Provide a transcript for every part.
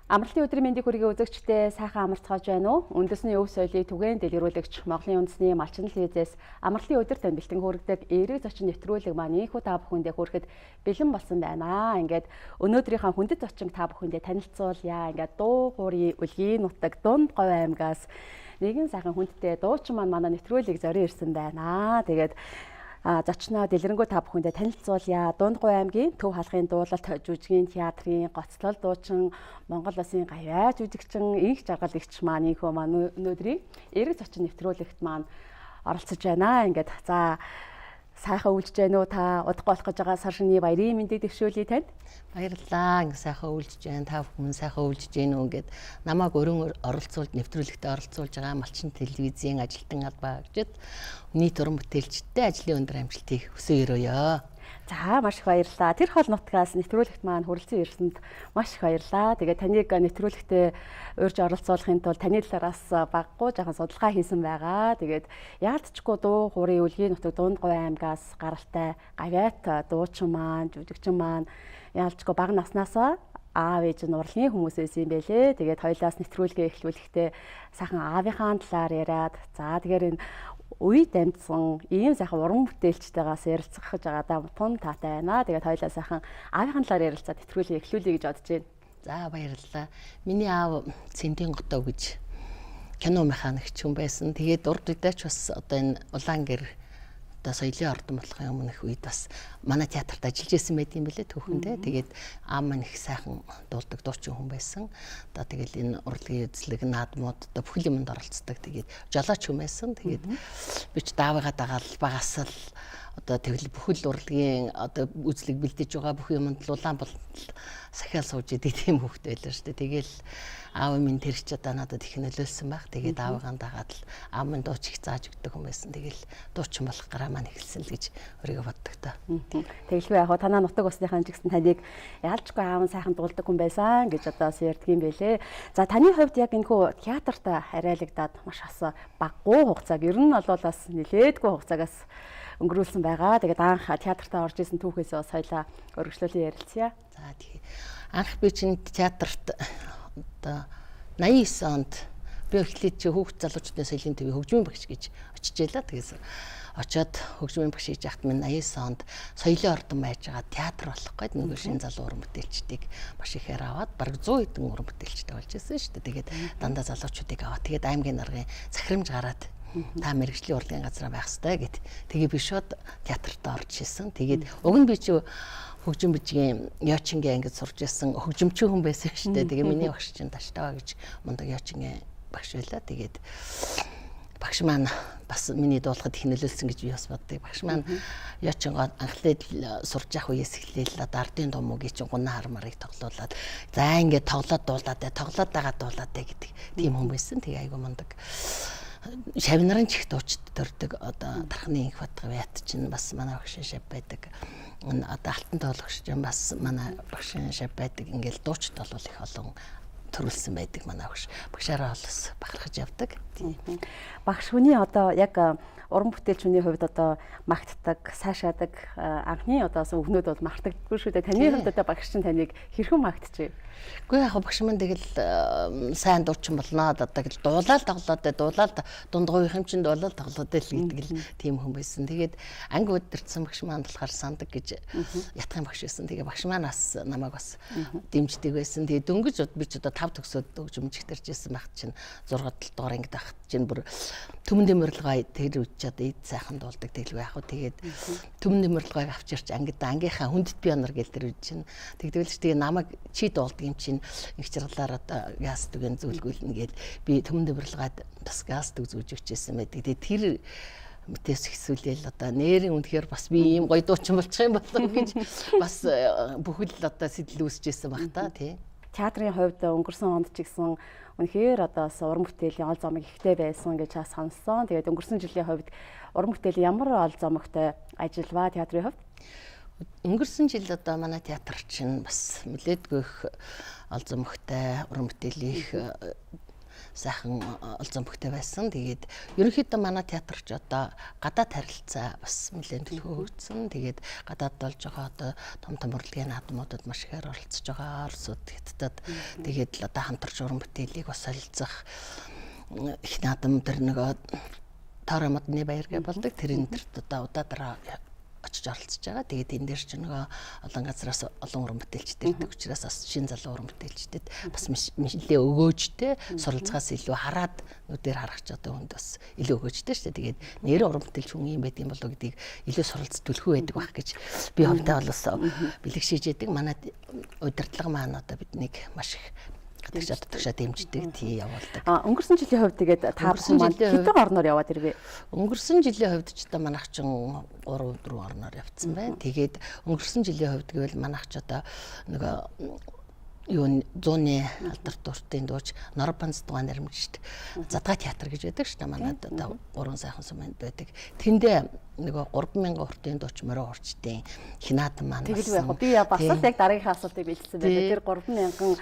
Амралтын өдрийн мэндийг хүргэе үзэгчдээ сайхан амарцгааж байна уу? Үндэсний өв соёлыг түгээн дэлгэрүүлэгч Монголын үндэсний малчин телевизээс амралтын өдөр тань бэлтгэн хүргэдэг эерэг зочин нэвтрүүлэг маань ийхүү та бүхэндээ хүрэхэд бэлэн болсон байна. Ингээд өнөөдрийнхөө хүндэт зочин та бүхэндээ танилцуулъя. Ингээд дуу хуурын үлгийн нутаг Дунд Говь аймгаас нэгэн сайхан хүндтэй дуучин маань манай нэвтрүүлгийг зорион ирсэн байна. Тэгээд зочноо дэлгэрэнгөө та бүхэндээ танилцуулъя. Дунд Говь аймгийн Төв халахын дуулалт, жүжигний театрын гоцлол дуучин, Монгол Улсын гавьяа жүжигчин, инх жаргал эгч маань ийхүү маань өнөөдрийн эерэг зочин нэвтрүүлэгт маань оролцож байна. Ингээд сайхан үйлж байна уу та? Удахгүй болох гэж байгаа сар шиний баярын мэндийг дэвшүүлье танд. Баярлалаа. Ингээ сайхан үйлж байна. Та бүхэн сайхан үйлж байна уу гэд намайг өрөн оролцуулж нэвтрүүлэгтээ оролцуулж байгаа малчин телевизийн ажилтан албаа агчид нийт уран бүтээлчтэй ажлын өндөр амжилтыг хүсье өрөөё. За маш их баярлалаа. Тэр хол нутгаас нэвтрүүлэгт маань хүрэлцэн ирсэнд маш их баярлалаа. Тэгээд таныг нэвтрүүлэгтээ урьж оролцуулахын тулд таны талаас баггүй жоохон судалгаа хийсэн байгаа. Тэгээд яалтчгүй дуу хуурын үлгийн нутаг Дунд Говь аймгаас гаралтай гавьяат дуучин маань, жүжигчин маань яалтчгүй бага наснаасаа аав ээж нь урлагийн хүмүүс байсан юм байлээ. Тэгээд хоёулаас нэвтрүүлгээ эхлүүлэхдээ сайхан аавынхаа талаар яриад тэгээд энэ үед амьдсан ийм сайхан уран бүтээлчтэйгээс ярилцах гэж байгаа тун таатай байна. Тэгээд хоёулаа сайхан аавынхаа талаар ярилцаад нэвтрүүлгийг эхлүүлье гэж бодож байна. За баярлалаа. Миний аав Цэнтийн Готоо гэж кино механикч хүн байсан. Тэгээд урд үедээ ч бас одоо энэ Улаангэр одоо соёлын ордон болохын өмнөх үед бас манай театрт ажиллаж байсан байт юм билээ түүхэндээ. Тэгээд аав маань их сайхан дуулдаг дуучин хүн байсан. Одоо тэгэл энэ урлагийн эзлэг, наадмууд одоо бүх юмд оролцдог. Тэгээд жолооч хүн байсан. Тэгээд би ч даавыгаа дагаал багаас л одоо тэгэл бүхэл урлагийн одоо үзлэг бэлдэж байгаа бүх юмд Улаан бол сахиал сууж идэг тийм хөвгт байлаа шүү дээ. Тэгэл аав минь тэр ч одоо надад их нөлөөлсөн байх. Тэгээд аавыгаа дагаад л аав минь дууч их зааж өгдөг хүн байсан. Тэгэл дуучин болох гараа маань эхэлсэн л гэж өөрийгөө боддог та. Тэгэлгүй яг танаа нутаг усныхаа ч гэсэн таныг яалчгүй аав нь сайхан дуулдаг хүн байсан гэж одоо ярьдаг юм байлээ. За таны хувьд яг энэхүү театрт харайлагдаад маш бас баггүй хугацааг ер нь бол бас нэлээдгүй хугацаагаас өнгөрүүлсэн байгаа. Тэгээд анх театртаа орж исэн түүхээс бас хоёлаа өргөжлүүлэн ярилцъя. За тий. Анх би чинь театрт одоо 89 онд би эхлээд чи хүүхд залуучдын соёлын төвийн хөгжмийн багш гэж очиж ялаа. Тэгээс очиод хөгжмийн багш хийж яхад минь 89 онд соёлын ордон байж байгаа театр болох гээд нөгөө шинэ залуу уран бүтээлчдийг маш ихээр аваад бараг 100 хэдэн уран бүтээлчтэй болж ирсэн шүү дээ. Тэгээд дандаа залуучуудыг аваад тэгээд аймгийн наргын захирамж гараад та мэрэгжлийн урлагийн газараа байх хэрэгтэй гэд. Тэгээ би шууд театрт орж исэн. Тэгээд уг нь би чи хөгжим бичгийн Яочингийн ангид сурж исэн хөгжимчин хүн байсан шүү дээ. Тэгээ миний багш чинь Таштава гэж мундаг Яочингийн багш байлаа. Тэгээд багш маань бас миний дуулахад их нөлөөлсөн гэж би бас боддог. Багш маань Яочингоо анхлаад сурж явах үеэс эхлээл ардын думуугийн чинь гунаа хармарыг тоглуулад за ингээд тоглоод дагаад дуулаад гэдэг тийм хүн байсан. Тэгээ айгу мундаг шавнарын ч их дуучид төрдөг одоо Тарханы инх Батгавьяат чинь бас манай багшин шав байдаг. Одоо алтан тоологч чинь бас манай багшин шав байдаг. Ингээл дуучид бол их олон төрүүлсэн байдаг манай багш. Багшаараа олос бахархаж явдаг. Багш хүний одоо яг уран бүтээлч хүний хувьд одоо магтдаг, сайшаадаг анхны одоо өвгнүүд бол мартагддаггүй шүү дээ. Таны хувьд одоо багш чинь таныг хэрхэн магтчих вэ? Үгүй яг багш маань тэгэл сайн дуучин болно. Одоо тэгэл дуулаад Дунд Говьын чинь дуулаад тоглоод л гэдэг л тийм хүн байсан. Тэгээд анги удирдсан багш маань болохоор сандаг гэж ятгахын багш байсан. Тэгээ багш маань бас намайг бас дэмждэг байсан. Тэгээ дөнгөж би ч одоо 5 төгсөөд хөгжимчгтэрж байсан багт чинь 6 7 дугаар ангид авахт чинь бүр Төмөн Дэмэрлэгой тэр үед ч одоо эд сайхан дуулдаг тэглгүй яг хөө. Тэгээд Төмөн Дэмэрлэгойг авч ирч ангийнхаа хүндэт пианор гэл тэр үед чинь тэгдвэл ч тэгээ намайг чи дуулдаг юм чинь их чаргалаар одоо газ дүгэн зүйлгүүлнэ гээд би Төмөн Дэмэрлэгойд бас газ дүг зүүж өгчээсэн байдаг. Тэгээд тэр мэтээс ихсүүлээл одоо нэрийн үнэхээр бас би ийм гоё дуучин болчих юм болов гэж бас бүхэл одоо сэтэл үүсчихсэн баг та тий. Театрын хувьд өнгөрсөн онд ч гэсэн үнэхээр одоо уран бүтээлийн ол зомог ихтэй байсан гэж сонссон. Тэгээд өнгөрсөн жилийн хувьд уран бүтээлийн ямар ол зомогтой ажиллаваа театрын хувьд? Өнгөрсөн жил одоо манай театр чинь бас нэлээдгүй их ол зомогтой уран бүтээлийн сайхан олзон бүхтэй байсан. Тэгээд ерөнхийдөө манай театрч одоо гадаад харилцаа бас нэлээд төлөвлөгдсөн. Тэгээд гадаад болж байгаа одоо том урлагийн наадмуудад маш ихээр оролцож байгаа. Оросууд, Хятадд тэгээд л одоо хамтарч уран бүтээлийг бас солилцох их наадам төр нөгөө Тора модны баяр гэж болдог. Тэрэн дэрт одоо удаадраа очиж оролцож байгаа. Тэгээд энэ дээр ч нөгөө олон газраас олон уран бүтээлчтэй ирдэг учраас бас шин залуу уран бүтээлчдэд бас нэлээ өгөөжтэй суралцахаас илүү хараад нүдээр харах ч одоо хүнд бас илүү өгөөжтэй шүү дээ. Тэгээд нэр уран бүтээлч хүн юм байдаг юм болов гэдгийг илүү суралц төлхөө байдаг байх гэж би хувьдаа бол бас бэлэгшээж яадаг. Манай удирдлага маань одоо биднийг маш их гадагшаа дэмждэг тий явуулдаг. Өнгөрсөн жилийн хувьд тэгээд та бүхэн хэдэн орноор яваад ирвэ? Өнгөрсөн жилийн хувьд ч одоо манайх чин 3-4 орноор явцсан байна. Тэгээд өнгөрсөн жилийн хувьд гэвэл манайх ч одоо нөгөө юу зууны алдарт уртын дууч Норбанц дугаан наримжид Задгай театр гэж байдаг шүү дээ. Манайд одоо 3 сайхан суманд байдаг. Тэндээ нөгөө 3000 уртын дууч морин урчдын хинаад маань тэгэл байх. Би бас л яг дараагийнхаа асуултыг бэлдсэн байна. Тэр 3000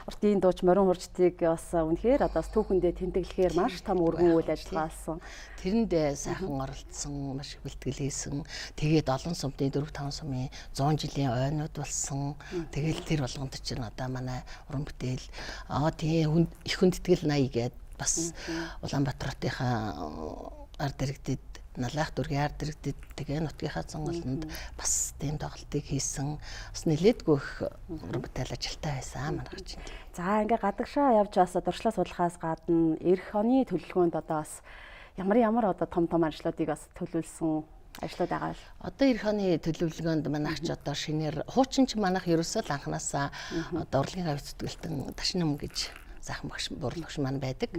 уртын дууч морин урчдыг бас үнэхээр одоо түүхэндээ тэмдэглэхээр маш том өргөн үйл ажиллагаа болсон. Тэрэнд сайхан оролцсон, маш их бэлтгэл хийсэн. Тэгээд олон сумын 4-5 сумын 100 жилийн ойнууд болсон. Тэгээд тэр болгонд чинь одоо манай уран бүтээл тийм их хүндэтгэл 80 гээд бас Улаанбаатартынхаа ард иргэдэд Налах дүүргийн ард иргэдэд тэгээ нутгийнхаа цонголонд бас тийм тоглолтыг хийсэн. Бас нэлээдгүй их уран бүтээл ажилтаа байсан манайх чинь. За ингээ гадагшаа явж бас дуршлаа судлахаас гадна эх оны төлөвлөгөөнд одоо бас ямар одоо том ажлуудыг бас төлөвлөсөн ажлууд байгаа л. Одоо эх оны төлөвлөгөөнд манайх ч одоо шинээр хуучин ч манайх ерөөсөө л анханасаа одоо урлагийн гавь зүтгэлтэн Ташнам гэж сайхан багш бурлагч маань байдаг.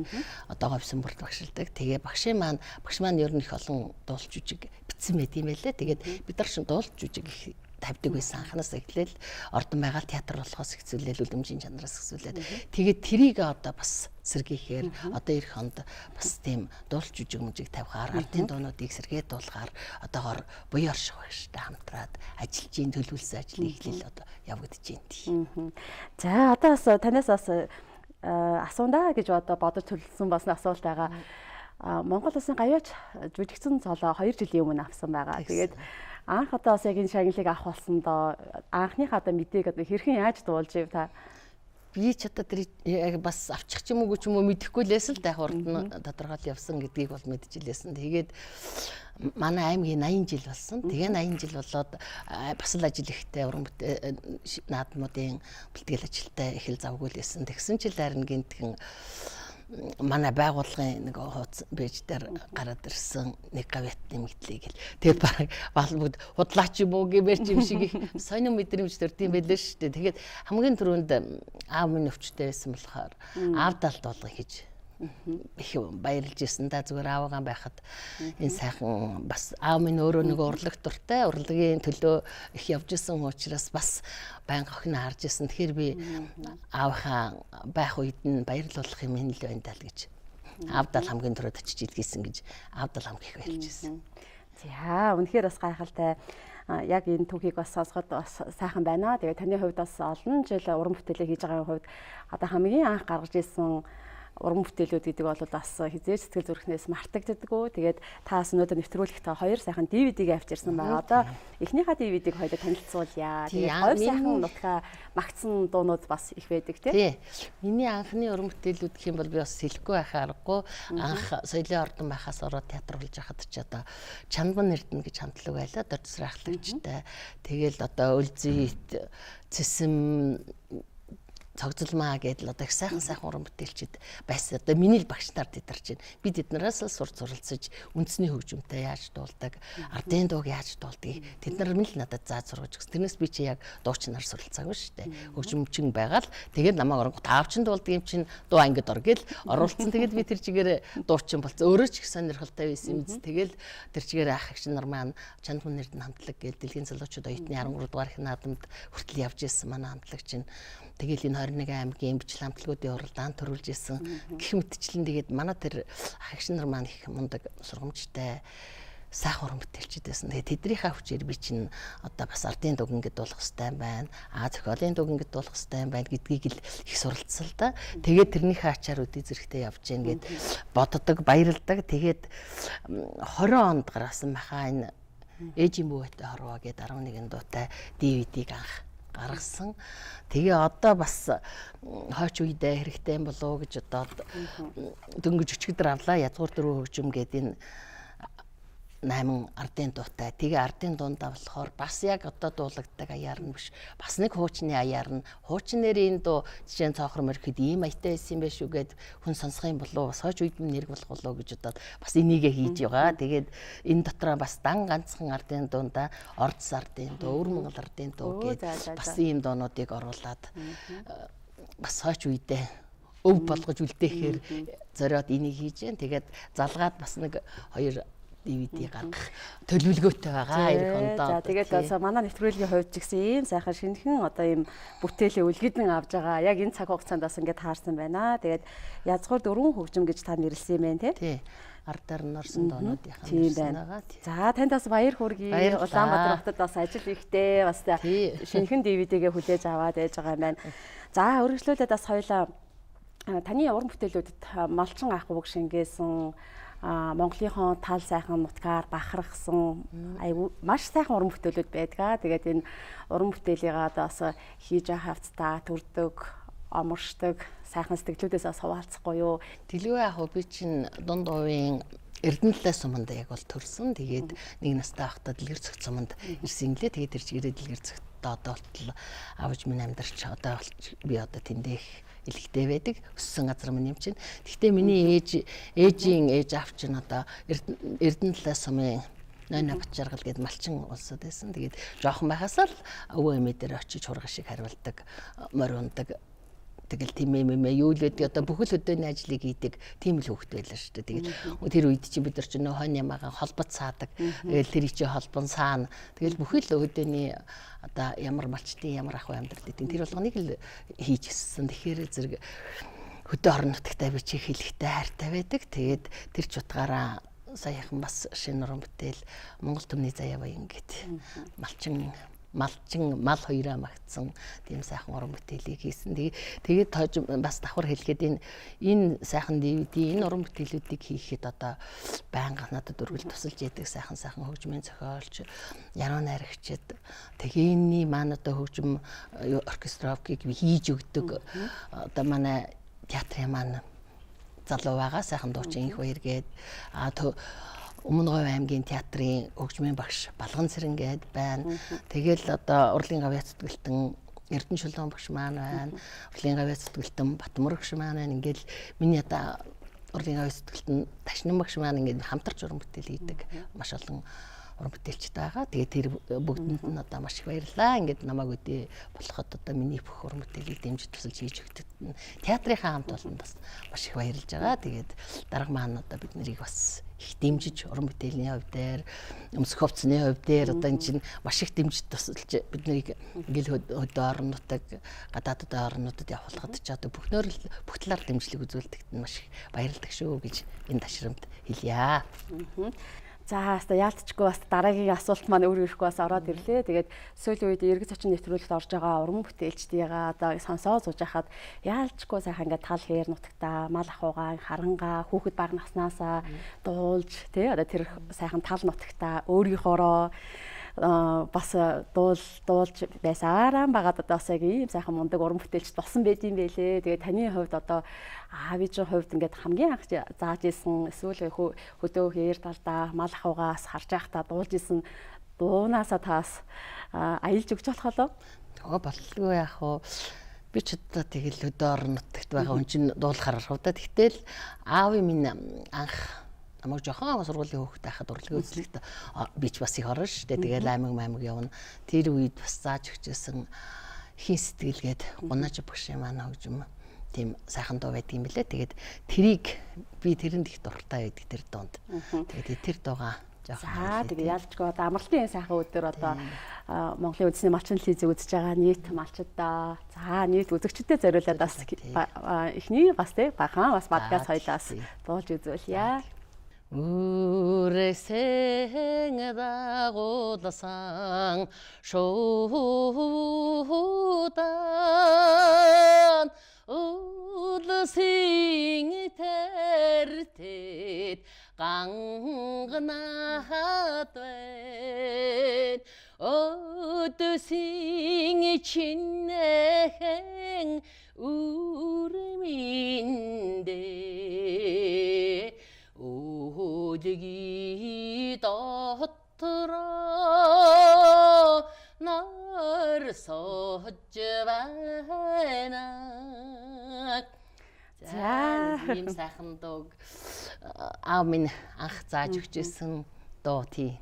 Одоо говьсон бурлагчилдаг. Тэгээ багш маань ер нь их олон дуулж жүжиг битсэн байт юм байлээ. Тэгээд бид нар шин дуулж жүжиг их тавьдаг байсан. Анханаас эхлээл ордон байгаа театр болохоос хэцүүлээл үлэмжийн чанараас хэцүүлээд тэгээд трийг одоо бас сэргийхээр одоо эх хонд бас тийм дуулж жүжиг тавихаар ардын дуунуудыг сэргээд дуулахаар одоогоор буян орших байж та хамтраад ажилчийн төлөвлөсөн ажлыг эхлээл одоо явагдаж байна. За одоо бас танаас бас асуундаа гэж одоо бодож төлөвлөсөн бас асуулт байгаа. Монгол улсын гавьяач жүжигчсэн цолоо 2 жилийн өмнө авсан байгаа. Тэгээд анх одоо бас яг энэ шагналыг авах болсондоо анхныхаа одоо мэдээг одоо хэрхэн яаж дуулж ив та? Би ч одоо тэр яг бас авчих ч юм уу мэдэхгүй лээс л дайх урд нь тодорхойл явсан гэдгийг бол мэдчихлээсэн. Тэгээд манай аймгийн 80 жил болсон. Тэгээ 80 жил болоод бас л ажил ихтэй уран бүтээл наадмуудын бэлтгэл ажилтай их л завгүй лээсэн. Тэгсэн чил харин гинтхэн манай байгууллагын нэг хуудас пэйж дээр гараад ирсэн нэг гавьяатны мэдлийг л тэгээд баг балбууд худлаач юм уу гэмээр ч юм шиг их сонин мэдрэмж төрдим байлээ шүү дээ. Тэгээд хамгийн түрүүнд аав минь өвчтэй байсан болохоор аавдаа л дуулга хийж их баярлж ирсэн да зүгээр аавгаан байхад энэ сайхан бас аав минь өөрөө нэг урлаг дуртай урлагийн төлөө их явж исэн учраас бас байнга охиноо харж исэн. Тэгэхээр би аавхаа байх үед нь баярлуулах юм л байна даа л гэж аавдаа л хамгийн түрүүд очиж илгээсэн гэж аавдаа л хамгийн их баярлж исэн. За үнэхээр бас гайхалтай. Яг энэ түүхийг бас сонсоход бас сайхан байна. Тэгээ таны хувьд бас олон жил уран бүтээлээ хийж байгаа хувьд одоо хамгийн анх гаргаж ирсэн уран бүтээлүүд гэдэг бол бас хизээж сэтгэл зүрхнээс мартагддаггүй. Тэгээд таас өнөөдөр нэвтрүүлэхдээ 2 сайхан DVD-г авч ирсэн байгаа. Одоо эхнийхээ DVD-г хоёул танилцуулъя. Тэгээд 2 сайхан нутгаа магтсан дуунууд бас их байдаг тий. Миний анхны уран бүтээлүүд гэх юм бол би бас хэлэхгүй байхаа аргагүй. Анх соёлын ордон байхаас ороод театр болж байхад ч одоо Чанбан Эрдэнэ гэж хамтлаг байлаа. Дорцор ахлагчтай. Тэгэл одоо Үлзийт Цэсэм цогцолмаа гэдэл одоо их сайхан уран бүтээлчд байсан. Одоо миний л багш нар тэдэрч байна. Би тэднээс л сурч суралцаж үндэсний хөгжимтэй яаж дуулдаг, ардын дууг яаж дуулдгийг тэд нар минь л надад зааж сургаж өгсөн. Тэрнээс би чи яг дуучнаар суралцаагүй шүү дээ. Хөгжимчин байгаа л тэгээд намайг оронгот аавчин дуулдаг юм чин дуу ангид ор гэл оруулсан. Тэгээд би тэр чигээр дуучин болсон. Өөрөө ч их сонирхолтой байсан юм зү. Тэгэл тэр чигээр ах эгч нар маань Чанбан Эрдэнэ хамтлаг гэдэг дэлхийн залуучууд оюутны 13 дугаар их наадамд хүртэл явж ирсэн манай хамтлагч чинь тэгэл энэ 21 аймгийн бичил хамтлагуудын уралдаан төрүүлж исэн гэх мэтчлэн тэгээд манай тэр ах эгч нар маань их мундаг сургамжтай сайхан уран бүтээлчид байсан. Тэгээд тэднийхээ хүчээр би чинь одоо бас ардын дугингид болох хэрэгтэй байна. Зохиолын дугингид болох хэрэгтэй байна гэдгийг л их суралцсан л да. Тэгээд тэрнийхээ ачаар үдий зэрэгтэй явж гэн гэд боддог, баярлдаг. Тэгээд 20 онд гаргасан баха энэ ээжийн бүүтэй хорвоо гэдэг 11 дуутай DVD-г анх гаргасан. Тэгээ одоо бас хойч үедээ хэрэгтэй юм болов уу гэж одоо дөнгөж өчигдөр авлаа. Язгуур дөрөв хөгжим гэдэг энэ 8 ардын дуутай. Тэгээ ардын дундаа болохоор бас яг одоо дуулагддаг аяар нь биш. Бас нэг хуучны аяар нь. Хуучин нэрийн дуу жишээ нь цоохор мөрөхөд ийм аятай байсан юм биш үү гэд хүн сонсох юм болов уу? Бас хойч үед нэрг болох болов гэж бодоод бас энийгээ хийж байгаа. Тэгээд энэ дотроо бас дан ганцхан ардын дундаа Ордс ардын дуу, Өвөр Монгол ардын дуу гэд бас ийм доонуудыг оруулаад бас хойч үедээ өв болгож үлдээхээр зориод энийг хийж гэн. Тэгээд залгаад бас нэг 2 DVD гаргах төлөвлөгөөтэй байгаа 2 хондоо. За тэгээд бас манай нэвтрүүлгийн хувьд ч гэсэн ийм сайхан шинэхэн одоо ийм бүтээлээ үлгэдэн авж байгаа. Яг энэ цаг хугацаанд бас ингээд таарсан байна. Тэгээд язгуур дөрвөн хөгжим гэж та нэрлсэн юм байна тий. Ардаар нь орсон доонуудынхаа нэрсэн байгаа. За танд бас баяр хүргэе. Улаанбаатар хотод бас ажил ихтэй бас шинэхэн DVD-гээ хүлээж аваад ээж байгаа юм байна. За өргөжлүүлээд бас хоёлаа таны уран бүтээлүүдэд малчин ах уг шингээсэн Монголынхон тал сайхан нутгаар бахархсан маш сайхан уран бүтээлүүд байдаг. Тэгээд энэ уран бүтээлийг бас хийж хавцтай төрдөг, оморшдог, сайхан сэтгэлүүдээс бас хуваалцахгүй юу? Дэлгүүр яг би чинь дунд увийн Эрдэнэтлээ суманд яг бол төрсөн. Тэгээд нэг настай байхдаа дэлгэр цогт суманд ирсэн лээ. Тэгээд тэр чигээр дэлгэр цогт одоо болтол авж минь амьдарч одоо би одоо тэндээ илэгтэй байдаг. Өссөн газар минь юм чинь. Гэхдээ миний ээжийн ээж аав чинь одоо Эрдэнэтлээ сумын Нойна Батжаргал гэдэг малчин улсад байсан. Тэгээд жоохон байхасаа л өвөө эмээ дээр очиж хурган шиг хариулдаг, морь ундаг. Тэгэл тийм юу л байдаг одоо бүхэл өдөөний ажлыг хийдэг тийм л хөвгт байлаа шүү дээ. Тэгээд тэр үед чинь бид нар чинь хонь ямаагаа холбот саадаг. Тэгэл тэр чи холбон саана. Тэгэл бүхэл өдөөний одоо ямар малчтын ямар ах амьдрал гэдэг тэр болгоныг л хийж өссөн. Тэгэхээр зэрэг хөдөө орон нутагтай би чи хэлэхтэй хайртай байдаг. Тэгээд тэр ч утгаараа саяхан бас шинэ уран бүтээл Монгол төмний заяа баян гэдэг малчин мал хоёроо магтсан тийм сайхан уран бүтээлийг хийсэн. Тэгээд тож бас давхар хэлгээд энэ сайхан DVD энэ уран бүтээлүүдийг хийхэд одоо байнга надад өргөл тусалж яадаг сайхан хөгжмийн зохиолч Яруу найрагчид тэгээний маань одоо хөгжим оркестровкийг хийж өгдөг одоо манай театрын маань залуу байгаа сайхан дуучин их баяр гээд Өмнө Говь аймгийн театрын хөгжмийн багш Балган Цэрэн гээд байна. Тэгэл одоо Урлын Гавьяа зүтгэлтэн Эрдэнэ Шулуун багш маань байна. Урлын Гавьяа зүтгэлтэн Батмөр багш маань байна. Ингээл миний одоо Урлын Гавьяа зүтгэлтэн Ташнан багш маань ингээд хамтарч уран бүтээл хийдэг. Маш олон уран бүтээлчд байгаа. Тэгээд тэр бүгдэнд нь одоо маш их баярлалаа. Ингээд намайг өдөө болоход одоо миний бүх уран бүтээлийг дэмжиж тусалж хийж өгдөг. Театрынхаа хамт олонд бас маш их баярлж байгаа. Тэгээд дарга маань одоо бид нарыг бас их дэмжиж уран бүтээлийн хувь дээр, өмсөх хувцсны хувь дээр одоо энэ чинь маш их дэмжиж тусалж бид нарыг ингээл хөдөө орон нутаг, гадаад орнуудад явуулахад ч одоо бүх талаар дэмжлэг үзүүлдэгт нь маш их баярлдаг шүү гэж энэ ташрамд хэлье. За хаста яалтчгүй бас дараагийн асуулт маань өөр ирэхгүй бас ороод ирлээ. Тэгээд сүүлийн үед эргэж зочин нэвтрүүлэгт орж байгаа уран бүтээлчдийгээ одоо сонсоо сууж хахад яалтчгүй сайхан ингээд тал хээр нутагтаа мал ахуйгаа харангаа хүүхэд бага наснаасаа дуулж тий одоо тэр сайхан тал нутагтаа өөрийнхоороо бас дуулж байсаараа багаад одоо бас яг ийм сайхан мундаг уран бүтээлч болсон байд юм байлээ. Тэгээд таны хувьд одоо аавын хувьд ингээд хамгийн анх зааж исэн эсвэл хөдөө хээр талдаа мал ахуйгаас харж байхдаа дуулж исэн дуунаасаа таас аялж өгч болох болов? Тэгээ боллоо яах вэ? Би ч одоо тэгэл хөдөө орон нутагт байгаа хүн чинь дуулахаар харагдаа. Тэгтэл аавын минь анх намайг жоохон сургуулийн хүүхэд байхад урлагийн үзлэгт би ч бас их орно шүү дээ. Тэгэл аймаг явна. Тэр үед бас зааж өгчээсэн хин сэтгэлгээд гунаж багшийн маань хөгжим тийм сайхан дуу байдаг юм билээ. Тэгээд тэрийг би тэрэнд их дуртай байдаг тэр дуунд. Тэгээд тэр дуугаа за тэгээ ялчгүй одоо амралтын сайхан өдөр одоо Монголын үндэсний малчин телевизийг үзэж байгаа нийт малчдаа за нийт үзэгчдэд зориулаад бас эхний бас тий бахан бас подкаст хоёлаас дуулж үзүүлье. Үрээсэн дагуулсан шуудан улсын тэртэд ганганаад байна. Өдөсийн чинхэн үрминдээ өдөги дотроо нар сож байна. За ийм сайхан дуу аав минь анх зааж өгчээсэн дуу тий.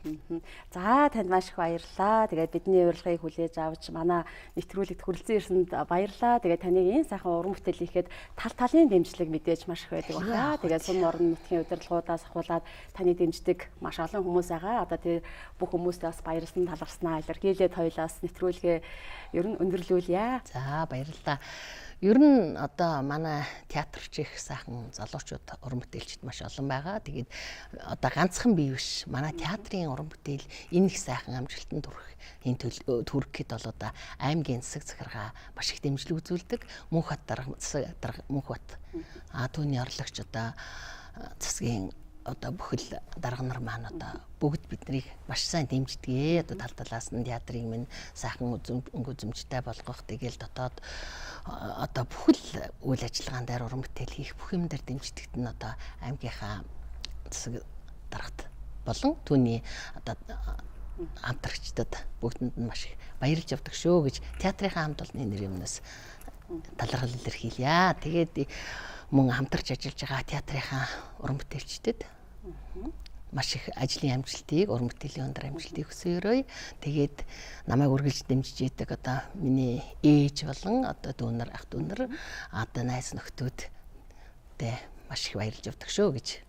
За танд маш их баярлалаа. Тэгээд бидний урилгыг хүлээж авч манай нэвтрүүлэгт хүрэлцэн ирсэнд баярлалаа. Тэгээд таныг энэ сайхан уран бүтээл хийхэд тал талын дэмжлэг мэдээж маш их байдаг байна. Тэгээд сум орон нутгийн удирдлагуудаас ахуулаад таны дэмждэг маш олон хүмүүс байгаа. Одоо тэр бүх хүмүүстээ бас баярлсан таларснаа илэрхийлээд хоёлаас нэвтрүүлгээ ер нь өндөрлүүлье. За баярлалаа. Ер нь одоо манай театрч их сайхан залуучууд уран бүтээлчд маш олон байгаа. Тэгээд одоо ганцхан бий биш. Манай театрын уран бүтээл энэ их сайхан амжилтанд хүрэх гээд бол одоо аймгийн засаг захиргаа маш их дэмжлэг үзүүлдэг. Мөнхбат Мөнхбат түүний орлогч одоо засгийн одоо бүхэл дарга нар маань одоо бүгд биднийг маш сайн дэмждэг. Одоо тал талаас нь театрыг минь сайхан үзмжтэй болгох, тэгэл дотоод одоо бүхэл үйл ажиллагаан дээр уран бүтээл хийх бүх юм дээр дэмждэгт нь одоо аймгийнхаа засаг даргад болон түүний одоо хамтрагчдад бүгдэнд нь маш их баярлж явдаг шүү гэж театрынхаа хамт олонны нэр юмнаас талархал илэрхийлье. Тэгээд мөн хамтарч ажиллаж байгаа театрынхаа уран бүтээлчдэд маш их ажлын амжилтыг, уран бүтээлийн өндөр амжилтыг хүсье. Тэгээд намайг үргэлж дэмжиж идэг одоо миний ээж болон одоо дүүнэр, ах дүүнэр, одоо найз нөхдүүдтэй маш их баярлж явдаг шүү гэж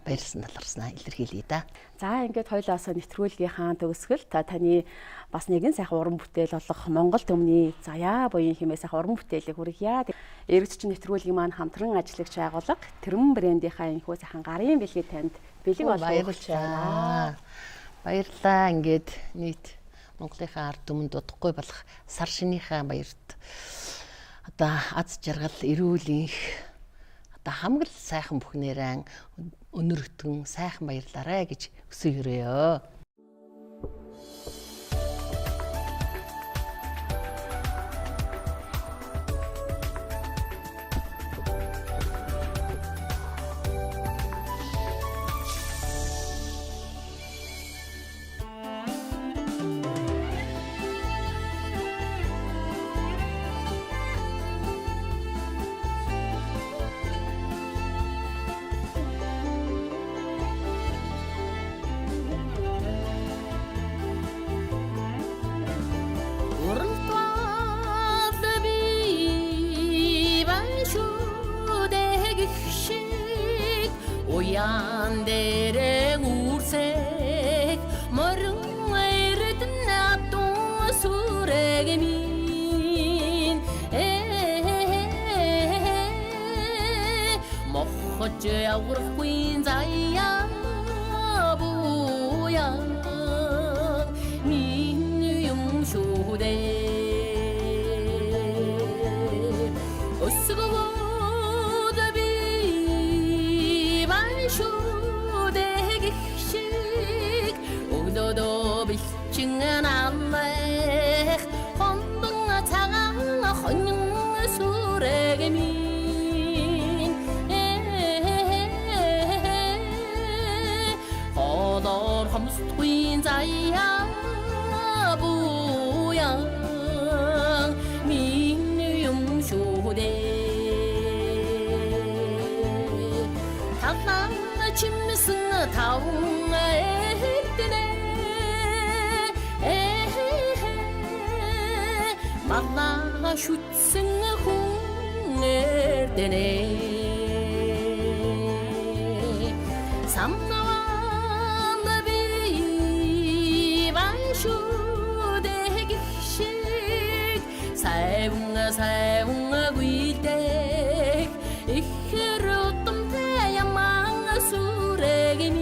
баярлсан таларснаа илэрхийлье да. За ингээд хоёлаас нэвтрүүлгийнхаа төгсгөл таны бас нэгэн сайхан уран бүтээл болох Монгол төмний заяа буян хэмээх сайхан уран бүтээлийг хүргье. Эргэжчин нэвтрүүлгийн маань хамтран ажиллагч байгууллага Тэрмэн брэндийнхаа энэхүү сайхан гарын бэлгийг танд бэлэг болгож байна. Баярлалаа. Ингээд нийт Монголынхаа ард түмэнд удахгүй болох сар шинийхээ баярт одоо аз жаргал, эрүүл энх одоо хамгал сайхан бүхнээрээ өнөртгөн сайхан баярлаарай гэж хүсье. Уян дээрээ үрсэх морин эрдэн натун сүрэгмин мохож яврахгүй заяа буяа минь юм шүдээ өсгөө билчин аммэх хонбон цагаан хонин сүрэгмин ходор хамстгүй заяа буян минь юм шүдээ таван чимсэн таван Мама шүтсэн хүн эрдэнэ самнаван би ваншүдэг шиг сайван гүйдэг ихэр утамтай яман сүрэгмин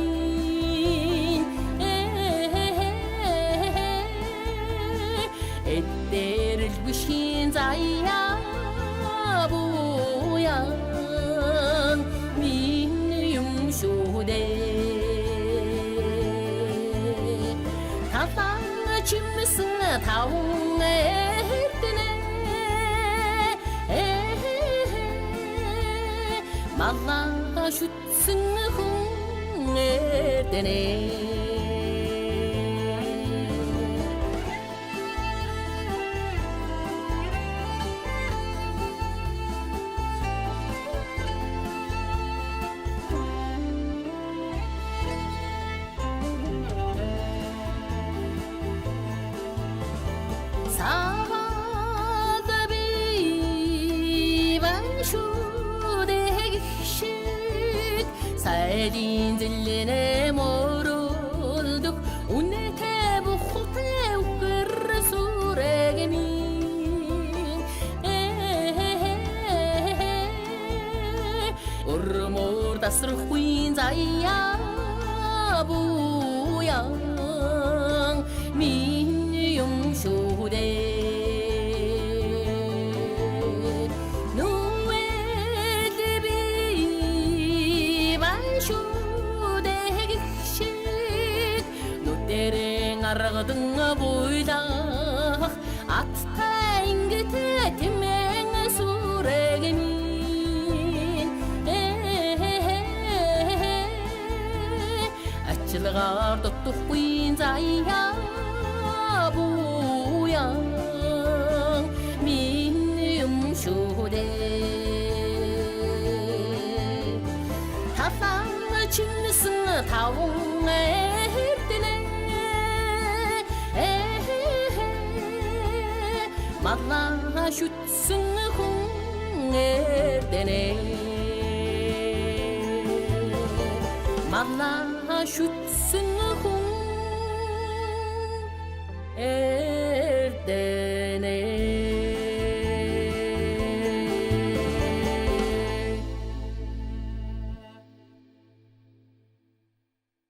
Малла шүтсэн хүн эрдэнэ сайдын зэлэнэ моролдог үнэтэй бухалтай үгэр сүрэгмин өрмөр тасрахгүй заяа буян минь юм шүдэ аргадан буйлах аттай ингэтэй тэмэн сүрэгмин ачилгаар доттохгүй заяа буян минь юм шүдэ тафан чинсэн таван Малла шүтсэн хүн эрдэнэ Малла шүтсэн хүн